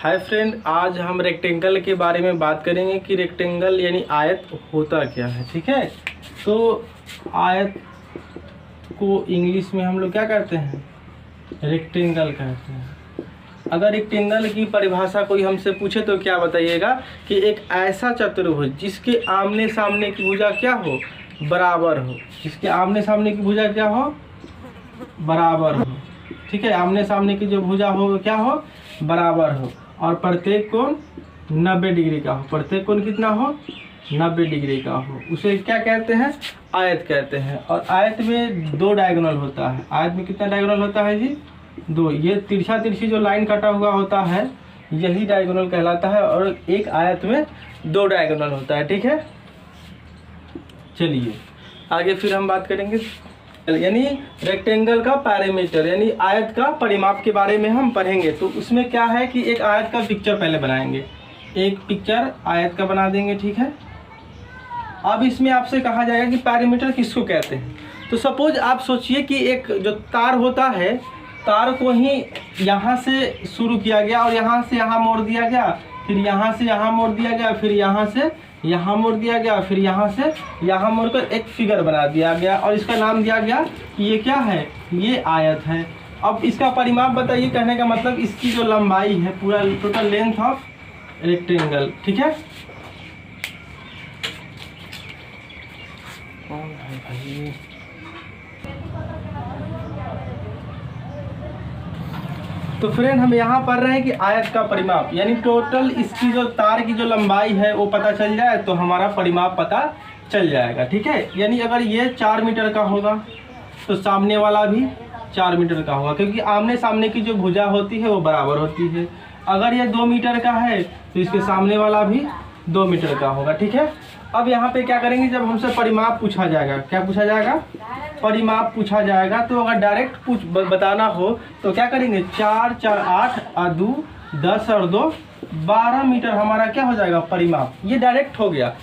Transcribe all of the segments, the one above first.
Hi friend, आज हम rectangle के बारे में बात करेंगे कि रेक्टेंगल यानी आयत होता क्या है। ठीक है, तो आयत को इंग्लिश में हम लोग क्या कहते हैं? रेक्टेंगल कहते हैं। अगर रेक्टेंगल की परिभाषा कोई हमसे पूछे तो क्या बताइएगा कि एक ऐसा चतुर्भुज जिसके आमने सामने की भुजा क्या हो? बराबर हो। जिसके आमने सामने की भुजा क्या हो? बराबर हो। ठीक है, आमने सामने की जो भुजा हो क्या हो? बराबर हो। और प्रत्येक कोण 90 डिग्री का हो। प्रत्येक कोण कितना हो? 90 डिग्री का हो। उसे क्या कहते हैं? आयत कहते हैं। और आयत में दो डायगोनल होता है। आयत में कितना डायगोनल होता है जी? दो। ये तिरछा तिरछी जो लाइन कटा हुआ होता है यही डायगोनल कहलाता है। और एक आयत में दो डायगोनल होता है। ठीक है, चलिए आगे फिर हम बात करेंगे यानी रेक्टेंगल का पैरामीटर यानी आयत का परिमाप के बारे में हम पढ़ेंगे। तो उसमें क्या है कि एक आयत का पिक्चर पहले बनाएंगे। एक पिक्चर आयत का बना देंगे। ठीक है, अब इसमें आपसे कहा जाएगा कि पैरामीटर किसको कहते हैं। तो सपोज आप सोचिए कि एक जो तार होता है, तार को ही यहाँ से शुरू किया गया और यहाँ से यहाँ मोड़ दिया गया, फिर यहाँ से यहाँ मोड़ दिया गया, फिर यहाँ से यहाँ मोड़ दिया गया, फिर यहाँ से यहाँ मोड़कर एक फिगर बना दिया गया और इसका नाम दिया गया कि ये क्या है? ये आयत है। अब इसका परिमाप बताइए। कहने का मतलब इसकी जो लंबाई है, पूरा टोटल लेंथ ऑफ रेक्टेंगल। ठीक है, कौन है भाई? तो फ्रेंड हम यहाँ पढ़ रहे हैं कि आयत का परिमाप यानी टोटल इसकी जो तार की जो लंबाई है वो पता चल जाए तो हमारा परिमाप पता चल जाएगा। ठीक है, यानी अगर ये 4 मीटर का होगा तो सामने वाला भी 4 मीटर का होगा, क्योंकि आमने सामने की जो भुजा होती है वो बराबर होती है। अगर ये 2 मीटर का है तो इसके सामने वाला भी 2 मीटर का होगा। ठीक है, अब यहाँ पे क्या करेंगे, जब हमसे परिमाप पूछा जाएगा, क्या पूछा जाएगा? परिमाप पूछा जाएगा। तो अगर डायरेक्ट बताना हो तो क्या करेंगे? 4 4 8 और 2 10 और 2 12 मीटर हमारा क्या हो जाएगा? परिमाप। ये डायरेक्ट हो गया।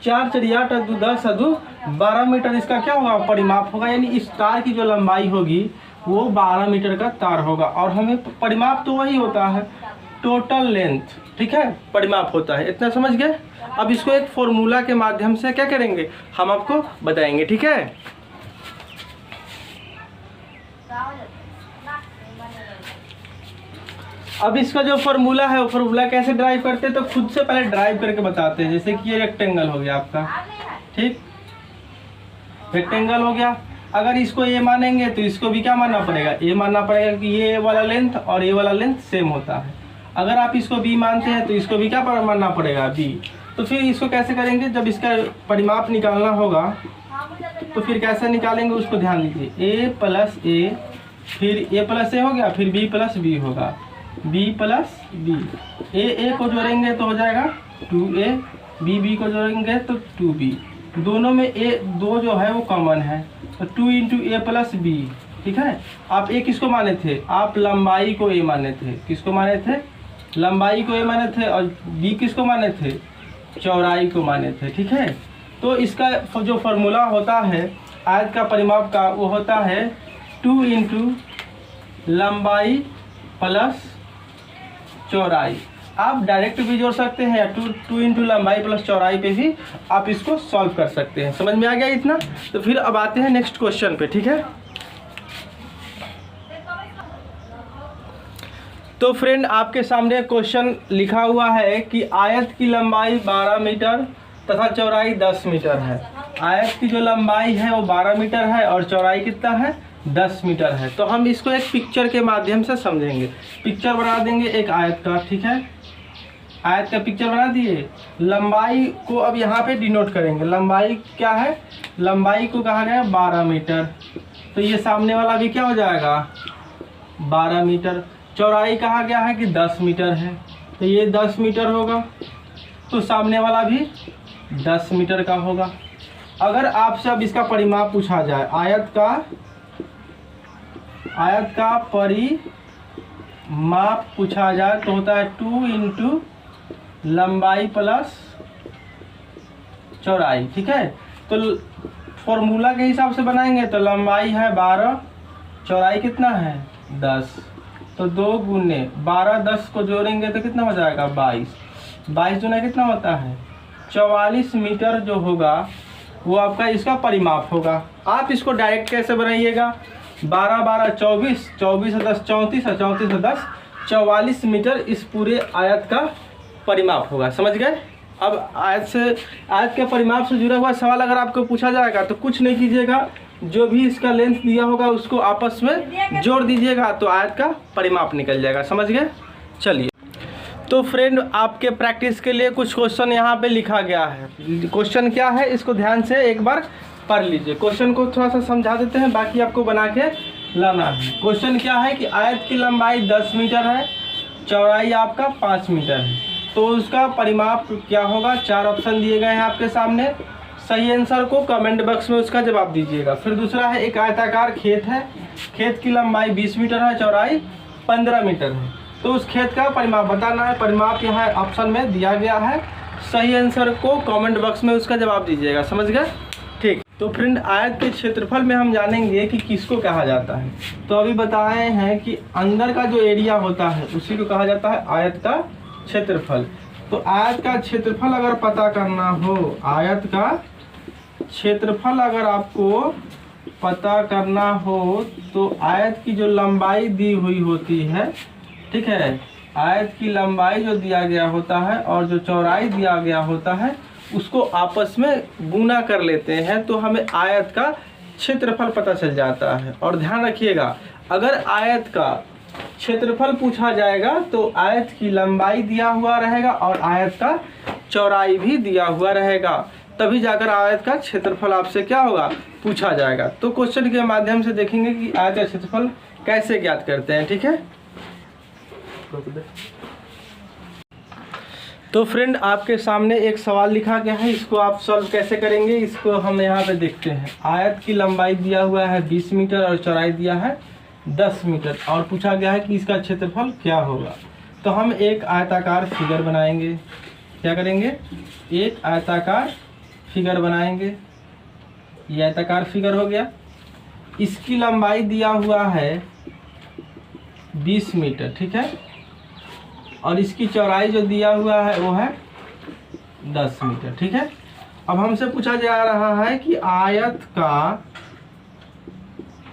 4 4 8 और 2 10 और 2 12 मीटर इसका क्या होगा? परिमाप होगा। यानी इस तार की जो लंबाई होगी वो 12 मीटर का तार होगा। और हमें परिमाप तो वही होता है, टोटल लेंथ। ठीक है, परिमाप होता है। इतना समझ गए? अब इसको एक फॉर्मूला के माध्यम से क्या करेंगे, हम आपको बताएंगे। ठीक है, अब इसका जो फॉर्मूला है वो फॉर्मूला कैसे ड्राइव करते हैं तो खुद से पहले ड्राइव करके बताते हैं। जैसे कि ये रेक्टेंगल हो गया आपका। ठीक, रेक्टेंगल हो गया। अगर इसको ये मानेंगे तो इसको भी क्या मानना पड़ेगा? ये मानना पड़ेगा कि ये वाला लेंथ और ये वाला लेंथ सेम होता है। अगर आप इसको बी मानते हैं तो इसको भी क्या मानना पड़ेगा? बी। तो फिर इसको कैसे करेंगे? जब इसका परिमाप निकालना होगा तो फिर कैसे निकालेंगे उसको ध्यान दीजिए। ए प्लस ए, फिर ए प्लस ए हो गया, फिर बी प्लस बी होगा, बी प्लस बी। ए को जोड़ेंगे तो हो जाएगा 2a, बी को जोड़ेंगे तो 2b। दोनों में ए 2 जो है वो कॉमन है, तो 2 इंटू ए प्लस बी। ठीक है, आप ए किसको माने थे? आप लंबाई को ए माने थे। किसको माने थे? लंबाई को ए माने थे। और बी किसको माने थे? चौड़ाई को माने थे। ठीक है, तो इसका जो फॉर्मूला होता है आयत का परिमाप का वो होता है 2 इंटू लंबाई प्लस चौड़ाई। आप डायरेक्ट भी जोड़ सकते हैं या 2 इंटू लंबाई प्लस चौड़ाई पे भी आप इसको सॉल्व कर सकते हैं। समझ में आ गया इतना? तो फिर अब आते हैं नेक्स्ट क्वेश्चन पे। ठीक है, तो फ्रेंड आपके सामने क्वेश्चन लिखा हुआ है कि आयत की लंबाई 12 मीटर तथा चौड़ाई 10 मीटर है। आयत की जो लंबाई है वो 12 मीटर है और चौड़ाई कितना है? 10 मीटर है। तो हम इसको एक पिक्चर के माध्यम से समझेंगे। पिक्चर बना देंगे एक आयत का। ठीक है, आयत का पिक्चर बना दिए। लंबाई को अब यहाँ पे डिनोट करेंगे। लंबाई क्या है? लंबाई को कहा गया 12 मीटर, तो ये सामने वाला भी क्या हो जाएगा? 12 मीटर। चौड़ाई कहा गया है कि 10 मीटर है, तो ये 10 मीटर होगा, तो सामने वाला भी 10 मीटर का होगा। अगर आपसे अब इसका परिमाप पूछा जाए, आयत का परिमाप पूछा जाए तो होता है 2 इंटू लंबाई प्लस चौड़ाई। ठीक है, तो फॉर्मूला के हिसाब से बनाएंगे तो लंबाई है 12, चौड़ाई कितना है? 10। तो 2 गुने 12, 10 को जोड़ेंगे तो कितना हो जाएगा 22। 22 गुना कितना होता है 44 मीटर जो होगा वो आपका इसका परिमाप होगा। आप इसको डायरेक्ट कैसे बनाइएगा, 12 12 24, 24 से 10 34 और 34 से 10 44 मीटर इस पूरे आयत का परिमाप होगा। समझ गए। अब आयत के परिमाप से जुड़ा हुआ सवाल अगर आपको पूछा जाएगा तो कुछ नहीं कीजिएगा, जो भी इसका लेंथ दिया होगा उसको आपस में जोड़ दीजिएगा तो आयत का परिमाप निकल जाएगा। समझ गए। चलिए, तो फ्रेंड आपके प्रैक्टिस के लिए कुछ क्वेश्चन यहाँ पे लिखा गया है। क्वेश्चन क्या है इसको ध्यान से एक बार पढ़ लीजिए। क्वेश्चन को थोड़ा सा समझा देते हैं, बाकी आपको बना के लाना है। क्वेश्चन क्या है कि आयत की लंबाई 10 मीटर है, चौड़ाई आपका 5 मीटर है, तो उसका परिमाप क्या होगा। 4 ऑप्शन दिए गए हैं आपके सामने। सही आंसर को कमेंट बॉक्स में उसका जवाब दीजिएगा। फिर दूसरा है, एक आयताकार खेत है, खेत की लंबाई 20 मीटर है, चौड़ाई 15 मीटर है, तो उस खेत का परिमाप बताना है। परिमाप यहाँ ऑप्शन में दिया गया है। सही आंसर को कमेंट बॉक्स में उसका जवाब दीजिएगा। समझ गए। ठीक, तो फ्रेंड आयत के क्षेत्रफल में हम जानेंगे कि किसको कहा जाता है। तो अभी बताए हैं कि अंदर का जो एरिया होता है उसी को कहा जाता है आयत का क्षेत्रफल। तो आयत का क्षेत्रफल अगर पता करना हो, आयत का क्षेत्रफल अगर आपको पता करना हो तो आयत की जो लंबाई दी हुई होती है, ठीक है, आयत की लंबाई जो दिया गया होता है और जो चौड़ाई दिया गया होता है उसको आपस में गुना कर लेते हैं तो हमें आयत का क्षेत्रफल पता चल जाता है। और ध्यान रखिएगा, अगर आयत का क्षेत्रफल पूछा जाएगा तो आयत की लंबाई दिया हुआ रहेगा और आयत का चौड़ाई भी दिया हुआ रहेगा, तभी जाकर आयत का क्षेत्रफल आपसे क्या होगा पूछा जाएगा। तो क्वेश्चन के माध्यम से देखेंगे कि आयत का क्षेत्रफल कैसे ज्ञात करते हैं। ठीक है, तो फ्रेंड आपके सामने एक सवाल लिखा गया है, इसको आप सॉल्व कैसे करेंगे इसको हम यहाँ पे देखते हैं। आयत की लंबाई दिया हुआ है 20 मीटर और चौड़ाई दिया है 10 मीटर और पूछा गया है कि इसका क्षेत्रफल क्या होगा। तो हम एक आयताकार फिगर बनाएंगे। क्या करेंगे, एक आयताकार फिगर बनाएंगे। ये आयताकार फिगर हो गया। इसकी लंबाई दिया हुआ है 20 मीटर, ठीक है, और इसकी चौड़ाई जो दिया हुआ है वो है 10 मीटर, ठीक है। अब हमसे पूछा जा रहा है कि आयत का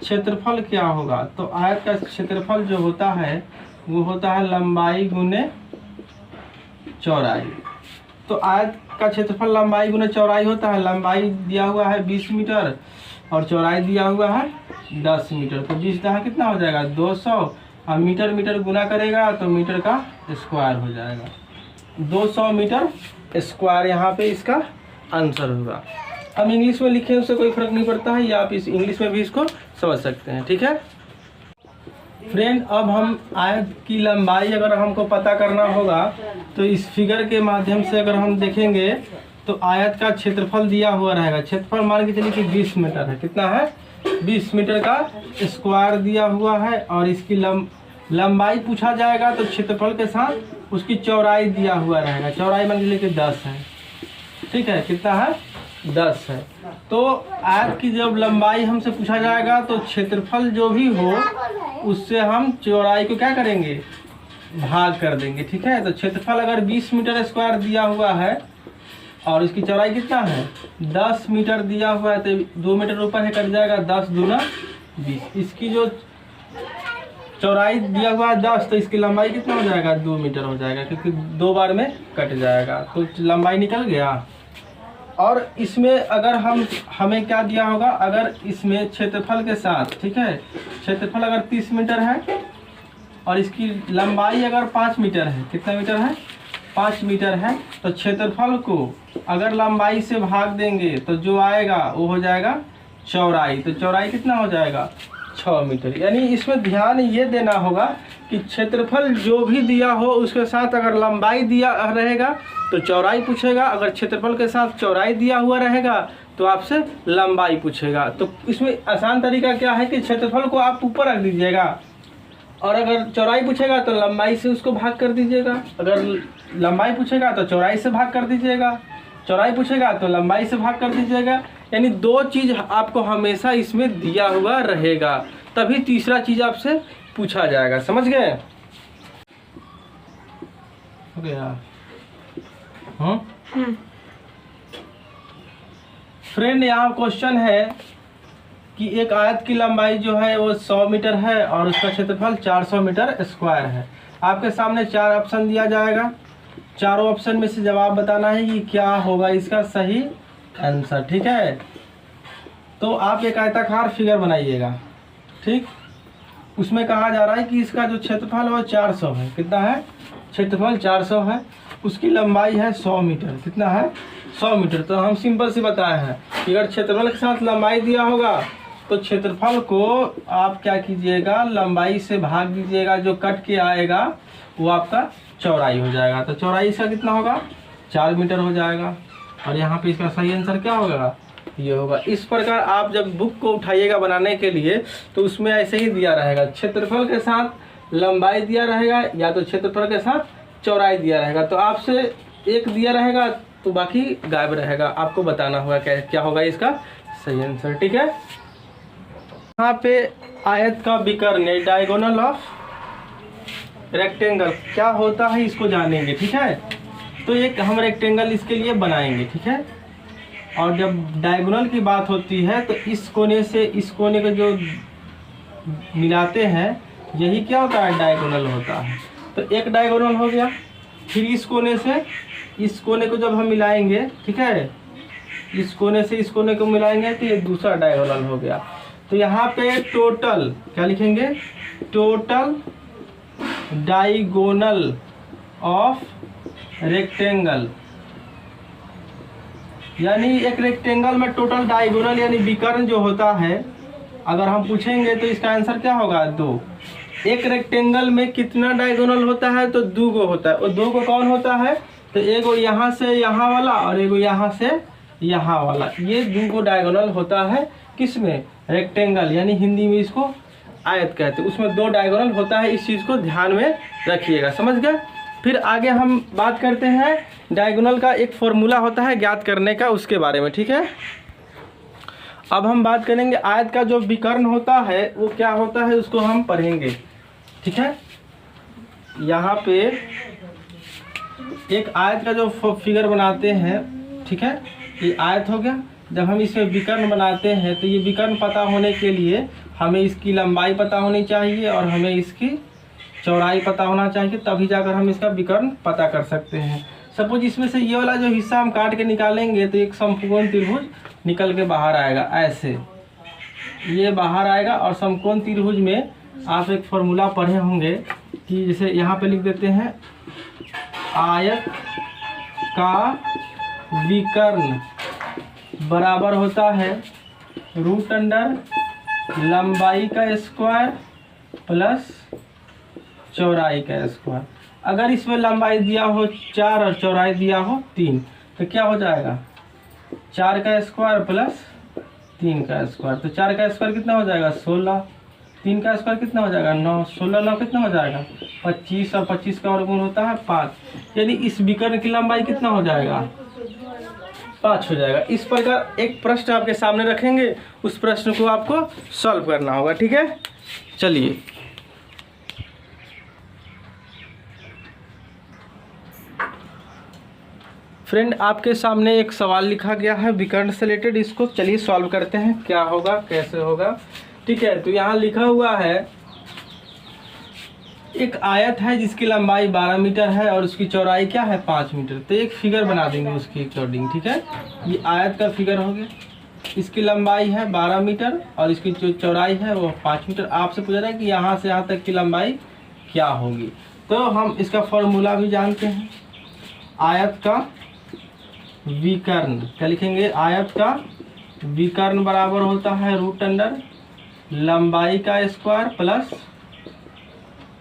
क्षेत्रफल क्या होगा। तो आयत का क्षेत्रफल जो होता है वो होता है लंबाई गुने चौड़ाई। तो आयत का क्षेत्रफल लंबाई गुने चौड़ाई होता है। लंबाई दिया हुआ है 20 मीटर और चौड़ाई दिया हुआ है 10 मीटर, तो 20 दहा कितना हो जाएगा 200 और मीटर मीटर गुना करेगा तो मीटर का स्क्वायर हो जाएगा। 200 मीटर स्क्वायर यहाँ पे इसका आंसर होगा। हम इंग्लिश में लिखें उससे कोई फर्क नहीं पड़ता है, या आप इस इंग्लिश में भी इसको समझ सकते हैं। ठीक है फ्रेंड, अब हम आयत की लंबाई अगर हमको पता करना होगा तो इस फिगर के माध्यम से अगर हम देखेंगे तो आयत का क्षेत्रफल दिया हुआ रहेगा। क्षेत्रफल मान के चलिए कि 20 मीटर है। कितना है 20 मीटर का स्क्वायर दिया हुआ है और इसकी लंबाई पूछा जाएगा तो क्षेत्रफल के साथ उसकी चौड़ाई दिया हुआ रहेगा। चौड़ाई मान लीजिए कि 10 है, ठीक है, कितना है 10 है। तो आयत की जब लंबाई हमसे पूछा जाएगा तो क्षेत्रफल जो भी हो उससे हम चौड़ाई को क्या करेंगे भाग कर देंगे। ठीक है, तो क्षेत्रफल अगर 20 मीटर स्क्वायर दिया हुआ है और इसकी चौड़ाई कितना है 10 मीटर दिया हुआ है तो 2 मीटर ऊपर से कट जाएगा 10 दूना 20। इसकी जो चौड़ाई दिया हुआ है 10 तो इसकी लंबाई कितना हो जाएगा 2 मीटर हो जाएगा, क्योंकि 2 बार में कट जाएगा तो लंबाई निकल गया। और इसमें अगर हमें क्या दिया होगा, अगर इसमें क्षेत्रफल के साथ, ठीक है, क्षेत्रफल अगर 30 मीटर है और इसकी लंबाई अगर 5 मीटर है, कितना मीटर है 5 मीटर है, तो क्षेत्रफल को अगर लंबाई से भाग देंगे तो जो आएगा वो हो जाएगा चौड़ाई। तो चौड़ाई कितना हो जाएगा 6 मीटर। यानी इसमें ध्यान ये देना होगा कि क्षेत्रफल जो भी दिया हो उसके साथ अगर लंबाई दिया रहेगा तो चौड़ाई पूछेगा, अगर क्षेत्रफल के साथ चौड़ाई दिया हुआ रहेगा तो आपसे लंबाई पूछेगा। तो इसमें आसान तरीका क्या है कि क्षेत्रफल को आप ऊपर रख दीजिएगा और अगर चौड़ाई पूछेगा तो लंबाई से उसको भाग कर दीजिएगा। अगर लंबाई पूछेगा तो चौड़ाई से भाग कर दीजिएगा, चौड़ाई पूछेगा तो लंबाई से भाग कर दीजिएगा। यानी 2 चीज़ आपको हमेशा इसमें दिया हुआ रहेगा, तभी तीसरा चीज़ आपसे पूछा जाएगा। समझ गए? हो गया? फ्रेंड यहाँ क्वेश्चन है कि एक आयत की लंबाई जो है वो 100 मीटर है और उसका क्षेत्रफल 400 मीटर स्क्वायर है। आपके सामने 4 ऑप्शन दिया जाएगा, चारों ऑप्शन में से जवाब बताना है कि क्या होगा इसका सही आंसर। ठीक है, तो आप एक आयताकार फिगर बनाइएगा। ठीक, उसमें कहा जा रहा है कि इसका जो क्षेत्रफल है वो 400 है। कितना है? क्षेत्रफल 400 है, उसकी लंबाई है 100 मीटर। कितना है? 100 मीटर। तो हम सिंपल से बताए हैं कि अगर क्षेत्रफल के साथ लंबाई दिया होगा तो क्षेत्रफल को आप क्या कीजिएगा, लंबाई से भाग दीजिएगा, जो कट के आएगा वो आपका चौड़ाई हो जाएगा। तो चौड़ाई इसका कितना होगा? 4 मीटर हो जाएगा। और यहाँ पे इसका सही आंसर क्या होगा? ये होगा। इस प्रकार आप जब बुक को उठाइएगा बनाने के लिए तो उसमें ऐसे ही दिया रहेगा, क्षेत्रफल के साथ लंबाई दिया रहेगा या तो क्षेत्रफल के साथ चौड़ाई दिया रहेगा। तो आपसे एक दिया रहेगा तो बाकी गायब रहेगा, आपको बताना होगा क्या होगा इसका सही आंसर। ठीक है, यहाँ पे आयत का विकर्ण डायगोनल ऑफ रेक्टेंगल क्या होता है इसको जानेंगे। ठीक है, तो एक हम रेक्टेंगल इसके लिए बनाएंगे। ठीक है, और जब डायगोनल की बात होती है तो इस कोने से इस कोने को जो मिलाते हैं यही क्या होता है? डायगोनल होता है। तो एक डायगोनल हो गया, फिर इस कोने से इस कोने को जब हम मिलाएंगे, ठीक है, इस कोने से इस कोने को मिलाएंगे तो ये दूसरा डायगोनल हो गया। तो यहाँ पे टोटल क्या लिखेंगे? टोटल डायगोनल ऑफ रेक्टेंगल, यानी एक रेक्टेंगल में टोटल डायगोनल यानी विकर्ण जो होता है, अगर हम पूछेंगे तो इसका आंसर क्या होगा? 2। एक रेक्टेंगल में कितना डायगोनल होता है? तो 2 गो होता है। और 2 गो कौन होता है? तो एगो यहाँ से यहाँ वाला और एगो यहाँ से यहाँ वाला, ये 2 गो डायगोनल होता है। किस में? रेक्टेंगल, यानी हिंदी में इसको आयत कहते हैं। उसमें 2 डायगोनल होता है, इस चीज़ को ध्यान में रखिएगा। समझ गए? फिर आगे हम बात करते हैं डायगोनल का एक फॉर्मूला होता है ज्ञात करने का, उसके बारे में। ठीक है, अब हम बात करेंगे आयत का जो विकर्ण होता है वो क्या होता है, उसको हम पढ़ेंगे। ठीक है, यहाँ पे एक आयत का जो फिगर बनाते हैं, ठीक है, ये आयत हो गया। जब हम इसमें विकर्ण बनाते हैं तो ये विकर्ण पता होने के लिए हमें इसकी लंबाई पता होनी चाहिए और हमें इसकी चौड़ाई पता होना चाहिए, तभी जाकर हम इसका विकर्ण पता कर सकते हैं। सपोज इसमें से ये वाला जो हिस्सा हम काट के निकालेंगे तो एक समकोण त्रिभुज निकल के बाहर आएगा। ऐसे ये बाहर आएगा। और समकोण त्रिभुज में आप एक फॉर्मूला पढ़े होंगे कि जैसे यहाँ पे लिख देते हैं, आयत का विकर्ण बराबर होता है √अंडर लंबाई का स्क्वायर प्लस चौड़ाई का स्क्वायर। अगर इसमें लंबाई दिया हो 4 और चौड़ाई दिया हो 3 तो क्या हो जाएगा? 4 का स्क्वायर प्लस 3 का स्क्वायर। तो 4 का स्क्वायर कितना हो जाएगा? 16। 3 का स्क्वायर कितना हो जाएगा? 9। 16 9 कितना हो जाएगा? 25। और 25 का वर्गमूल होता है 5। यानी इस विकर्ण की लंबाई कितना हो जाएगा? 5 हो जाएगा। इस प्रकार एक प्रश्न आपके सामने रखेंगे, उस प्रश्न को आपको सॉल्व करना होगा। ठीक है, चलिए। फ्रेंड, आपके सामने एक सवाल लिखा गया है विकर्ण से रिलेटेड, इसको चलिए सॉल्व करते हैं, क्या होगा कैसे होगा। ठीक है, तो यहाँ लिखा हुआ है एक आयत है जिसकी लंबाई 12 मीटर है और उसकी चौड़ाई क्या है? 5 मीटर। तो एक फिगर बना देंगे उसकी अकॉर्डिंग। ठीक है, ये आयत का फिगर हो गया, इसकी लंबाई है 12 मीटर और इसकी जो चौड़ाई है वो 5 मीटर। आपसे पूछा जाए कि यहाँ से यहाँ तक की लंबाई क्या होगी, तो हम इसका फॉर्मूला भी जानते हैं। आयत का विकर्ण क्या लिखेंगे? आयत का विकर्ण बराबर होता है √अंडर लंबाई का स्क्वायर प्लस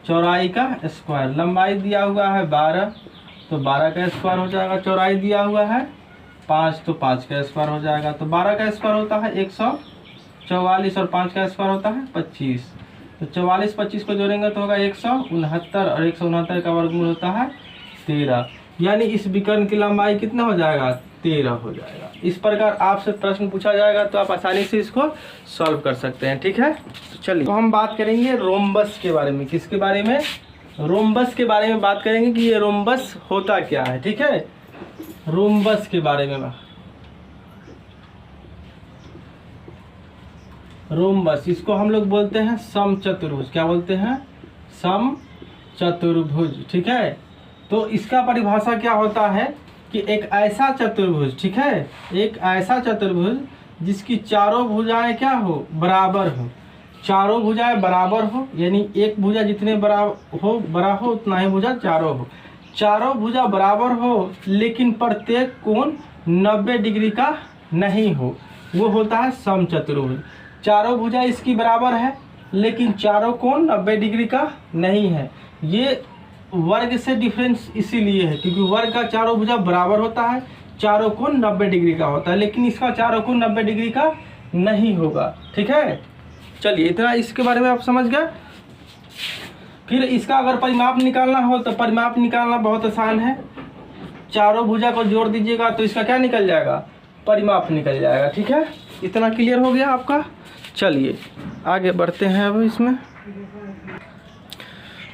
चौड़ाई का स्क्वायर। लंबाई दिया हुआ है 12 तो 12 का स्क्वायर हो जाएगा, चौड़ाई दिया हुआ है 5 तो 5 का स्क्वायर हो जाएगा। तो 12 का स्क्वायर होता है 144 और 5 का स्क्वायर होता है 25। तो 44 25 को जोड़ेंगे तो होगा 169 और 169 का वर्गमूल होता है 13। यानी इस विकर्ण की लंबाई कितना हो जाएगा? 13 हो जाएगा। इस प्रकार आपसे प्रश्न पूछा जाएगा तो आप आसानी से इसको सॉल्व कर सकते हैं। ठीक है, तो चलिए तो हम बात करेंगे रोम्बस के बारे में। किसके बारे में? रोम्बस के बारे में बात करेंगे कि ये रोम्बस होता क्या है। ठीक है, रोम्बस के बारे में। रोम्बस, इसको हम लोग बोलते हैं समचतुर्भुज। क्या बोलते हैं? समचतुर्भुज। ठीक है, तो इसका परिभाषा क्या होता है कि एक ऐसा चतुर्भुज, ठीक है, एक ऐसा चतुर्भुज जिसकी चारों भुजाएं क्या हो? बराबर हो। चारों भुजाएं बराबर हो, यानी एक भुजा जितने बड़ा हो उतना ही भुजा चारों हो। चारों भुजा बराबर हो लेकिन प्रत्येक कोण 90 डिग्री का नहीं हो, वो होता है समचतुर्भुज। चारों भुजा इसकी बराबर है लेकिन चारों कोण 90 डिग्री का नहीं है। ये वर्ग से डिफरेंस इसीलिए है क्योंकि वर्ग का चारों भुजा बराबर होता है, चारों कोण 90 डिग्री का होता है, लेकिन इसका चारों कोण 90 डिग्री का नहीं होगा। ठीक है, चलिए इतना इसके बारे में आप समझ गए। फिर इसका अगर परिमाप निकालना हो तो परिमाप निकालना बहुत आसान है। चारों भुजा को जोड़ दीजिएगा तो इसका क्या निकल जाएगा? परिमाप निकल जाएगा। ठीक है, इतना क्लियर हो गया आपका। चलिए आगे बढ़ते हैं अब इसमें।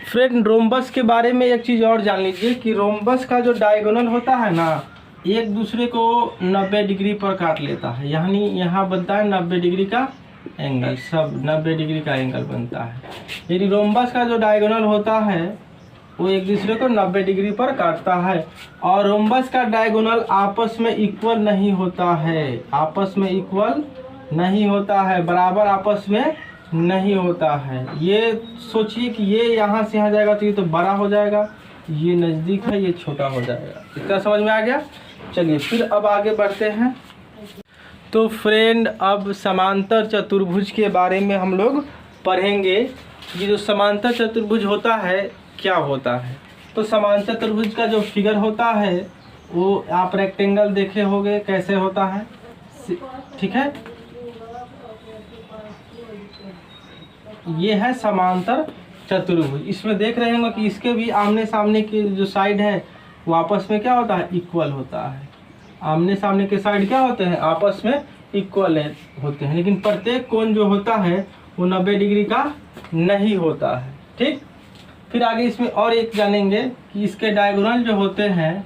फ्रेंड, रोम्बस के बारे में एक चीज़ और जान लीजिए कि रोम्बस का जो डायगोनल होता है ना, एक दूसरे को 90 डिग्री पर काट लेता है, यानी यहाँ बनता है 90 डिग्री का एंगल, सब 90 डिग्री का एंगल बनता है। यदि रोम्बस का जो डायगोनल होता है वो एक दूसरे को 90 डिग्री पर काटता है, और रोम्बस का डायगोनल आपस में इक्वल नहीं होता है, आपस में इक्वल नहीं होता है, बराबर आपस में नहीं होता है। ये सोचिए कि ये यहाँ से यहाँ जाएगा तो ये तो बड़ा हो जाएगा, ये नज़दीक है, ये छोटा हो जाएगा। इतना समझ में आ गया। चलिए फिर अब आगे बढ़ते हैं। तो फ्रेंड, अब समांतर चतुर्भुज के बारे में हम लोग पढ़ेंगे। ये जो समांतर चतुर्भुज होता है क्या होता है। तो समांतर चतुर्भुज का जो फिगर होता है वो आप रेक्टेंगल देखे होंगे कैसे होता है। ठीक है, ये है समांतर चतुर्भुज। इसमें देख रहे होंगे कि इसके भी आमने सामने के जो साइड है वो आपस में क्या होता है? इक्वल होता है। आमने सामने के साइड क्या होते हैं? आपस में इक्वल होते हैं, लेकिन प्रत्येक कोण जो होता है वो 90 डिग्री का नहीं होता है। ठीक, फिर आगे इसमें और एक जानेंगे कि इसके डायगोनल जो होते हैं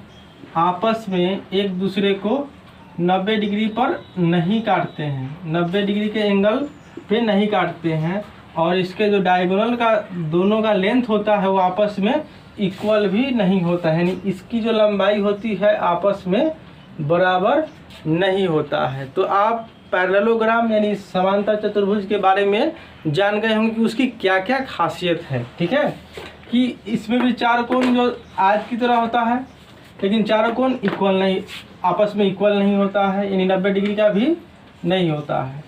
आपस में एक दूसरे को 90 डिग्री पर नहीं काटते हैं, 90 डिग्री के एंगल पे नहीं काटते हैं, और इसके जो डायगोनल का दोनों का लेंथ होता है वो आपस में इक्वल भी नहीं होता है, यानी इसकी जो लंबाई होती है आपस में बराबर नहीं होता है। तो आप पैरेललोग्राम यानी समांतर चतुर्भुज के बारे में जान गए होंगे कि उसकी क्या क्या खासियत है। ठीक है, कि इसमें भी चार कोण जो आज की तरह होता है, लेकिन चारों कोण इक्वल नहीं, आपस में इक्वल नहीं होता है, यानी 90 डिग्री का भी नहीं होता है।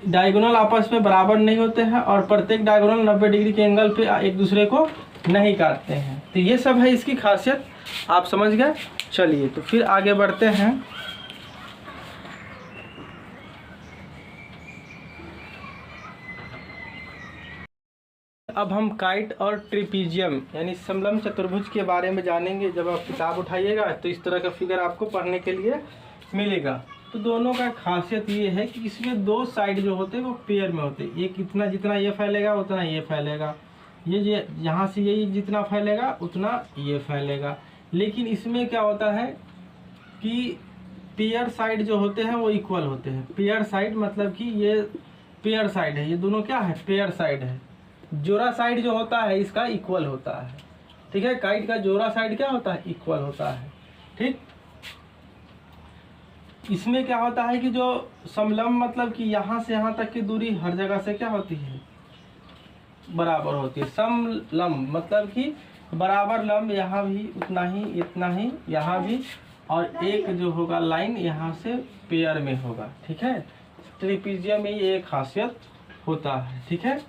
डायगोनल आपस में बराबर नहीं होते हैं, और प्रत्येक डायगोनल 90 डिग्री के एंगल पे एक दूसरे को नहीं काटते हैं। तो ये सब है इसकी खासियत, आप समझ गए। चलिए तो फिर आगे बढ़ते हैं। अब हम काइट और ट्रिपीजियम यानी समलंब चतुर्भुज के बारे में जानेंगे। जब आप किताब उठाइएगा तो इस तरह का फिगर आपको पढ़ने के लिए मिलेगा। तो दोनों का खासियत ये है कि इसमें दो साइड जो होते हैं वो पेयर में होते हैं। एक इतना जितना ये फैलेगा उतना ये फैलेगा, ये यहाँ से ये जितना फैलेगा उतना ये फैलेगा। लेकिन इसमें क्या होता है कि पेयर साइड जो होते हैं वो इक्वल होते हैं। पेयर साइड मतलब कि ये पेयर साइड है, ये दोनों क्या है? पेयर साइड है। जोड़ा साइड जो होता है इसका इक्वल होता है। ठीक है, काइट का जोड़ा साइड क्या होता है? इक्वल होता है। ठीक, इसमें क्या होता है कि जो समलंब मतलब कि यहाँ से यहाँ तक की दूरी हर जगह से क्या होती है? बराबर होती है। समलंब मतलब कि बराबर लंब, यहाँ भी उतना ही, इतना ही यहाँ भी, और एक जो होगा लाइन यहाँ से पेयर में होगा। ठीक है, ट्रिपीजियम में ये एक खासियत होता है। ठीक है,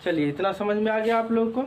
चलिए इतना समझ में आ गया आप लोग को।